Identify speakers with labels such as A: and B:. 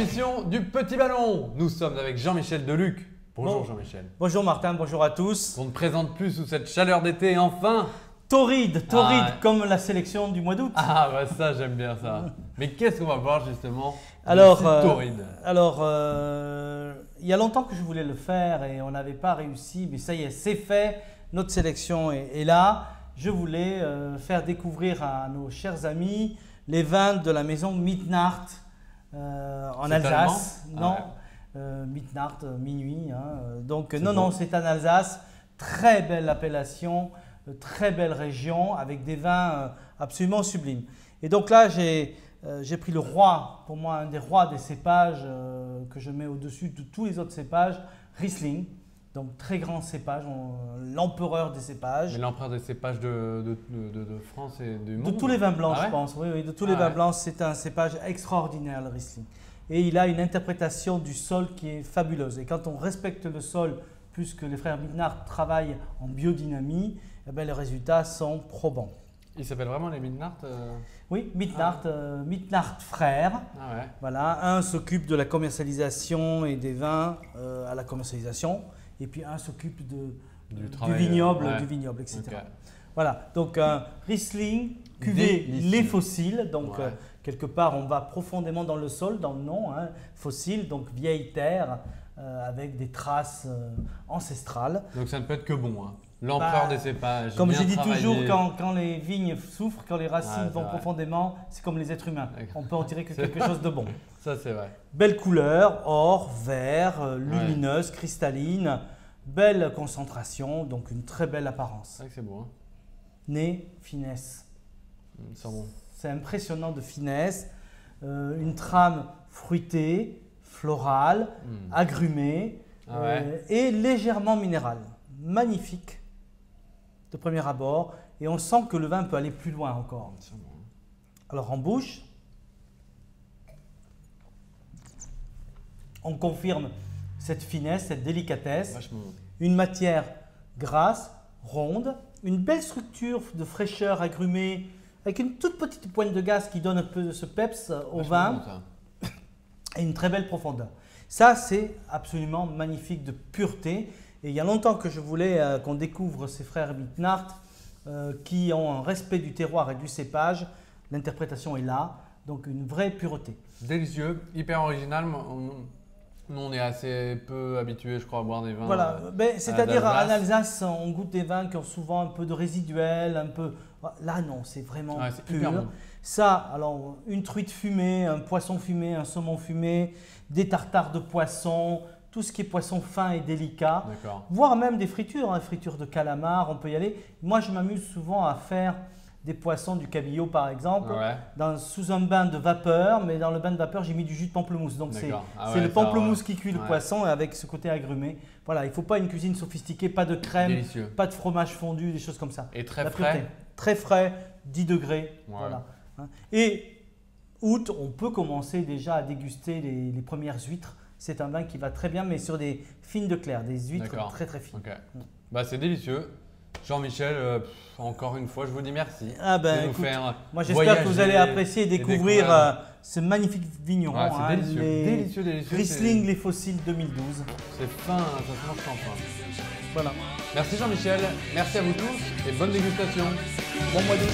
A: émission du Petit Ballon. Nous sommes avec Jean-Michel Deluc. Bonjour Jean-Michel.
B: Bonjour Martin, bonjour à tous.
A: On ne présente plus sous cette chaleur d'été enfin.
B: Torride, comme la sélection du mois d'août.
A: Ah bah ça j'aime bien ça. Mais qu'est-ce qu'on va voir justement
B: Torride. Il y a longtemps que je voulais le faire et on n'avait pas réussi, mais ça y est, c'est fait. Notre sélection est là. Je voulais faire découvrir à nos chers amis les vins de la maison Mittenhardt en Alsace.
A: Non,
B: Mittenhardt, minuit. Donc non, c'est en Alsace. Très belle appellation, très belle région avec des vins absolument sublimes. Et donc là, j'ai pris le roi, pour moi un des rois des cépages que je mets au-dessus de tous les autres cépages, Riesling. Donc très grand cépage, l'empereur des cépages.
A: Mais l'empereur des cépages de France et du monde.
B: De tous les vins blancs, je pense. Oui, de tous les vins blancs, c'est un cépage extraordinaire, le Riesling. Et il a une interprétation du sol qui est fabuleuse. Et quand on respecte le sol, plus que les frères Mittenhardt travaillent en biodynamie, eh bien, les résultats sont probants.
A: Ils s'appellent vraiment les Mittenhardt
B: Oui, Mittenhardt, Mittenhardt frères. Voilà, un s'occupe de la commercialisation et des vins à la commercialisation. Et puis un s'occupe du vignoble, etc. Okay. Voilà, donc Riesling, cuvée les fossiles. Donc quelque part, on va profondément dans le sol, dans le nom, fossile, donc vieille terre avec des traces ancestrales.
A: Donc ça ne peut être que bon. L'empereur des cépages.
B: Comme je dis toujours, quand les vignes souffrent, quand les racines vont profondément, c'est comme les êtres humains. On peut en tirer que quelque chose de bon.
A: Ça, c'est vrai.
B: Belle couleur, or, vert, lumineuse, cristalline, belle concentration, donc une très belle apparence.
A: C'est vrai que c'est beau.
B: Nez, finesse.
A: C'est bon.
B: C'est impressionnant de finesse. Une trame fruitée, florale, agrumée et légèrement minérale. Magnifique de premier abord et on sent que le vin peut aller plus loin encore. Alors en bouche, on confirme cette finesse, cette délicatesse, une matière grasse, ronde, une belle structure de fraîcheur agrumée avec une toute petite pointe de gaz qui donne un peu de ce peps au vin et une très belle profondeur. Ça, c'est absolument magnifique de pureté. Et il y a longtemps que je voulais qu'on découvre ces frères Mittenhardt qui ont un respect du terroir et du cépage. L'interprétation est là, donc une vraie pureté.
A: Délicieux, hyper original. Nous, on est assez peu habitués, je crois, à boire des vins.
B: Voilà, c'est-à-dire en Alsace, on goûte des vins qui ont souvent un peu de résiduel, un peu… Là, non, c'est vraiment pur. Bon. Ça, alors, une truite fumée, un poisson fumé, un saumon fumé, des tartares de poisson, tout ce qui est poisson fin et délicat, voire même des fritures, fritures de calamar, on peut y aller. Moi, je m'amuse souvent à faire des poissons du cabillaud, par exemple, sous un bain de vapeur, mais dans le bain de vapeur, j'ai mis du jus de pamplemousse. Donc, c'est le pamplemousse qui cuit le poisson avec ce côté agrumé. Voilà, il ne faut pas une cuisine sophistiquée, pas de crème, pas de fromage fondu, des choses comme ça.
A: Et très frais.
B: Très frais, 10 degrés. Voilà. Et août, on peut commencer déjà à déguster les premières huîtres. C'est un vin qui va très bien, mais sur des fines de clair, des huîtres très très fines.
A: C'est délicieux. Jean-Michel, encore une fois, je vous dis merci.
B: Écoute, moi j'espère que vous allez apprécier et découvrir ce magnifique vigneron.
A: C'est délicieux, délicieux.
B: Riesling, les fossiles 2012.
A: C'est fin, ça se mange sans fin.
B: Voilà.
A: Merci Jean-Michel, merci à vous tous et bonne dégustation.
B: Bon mois d'août.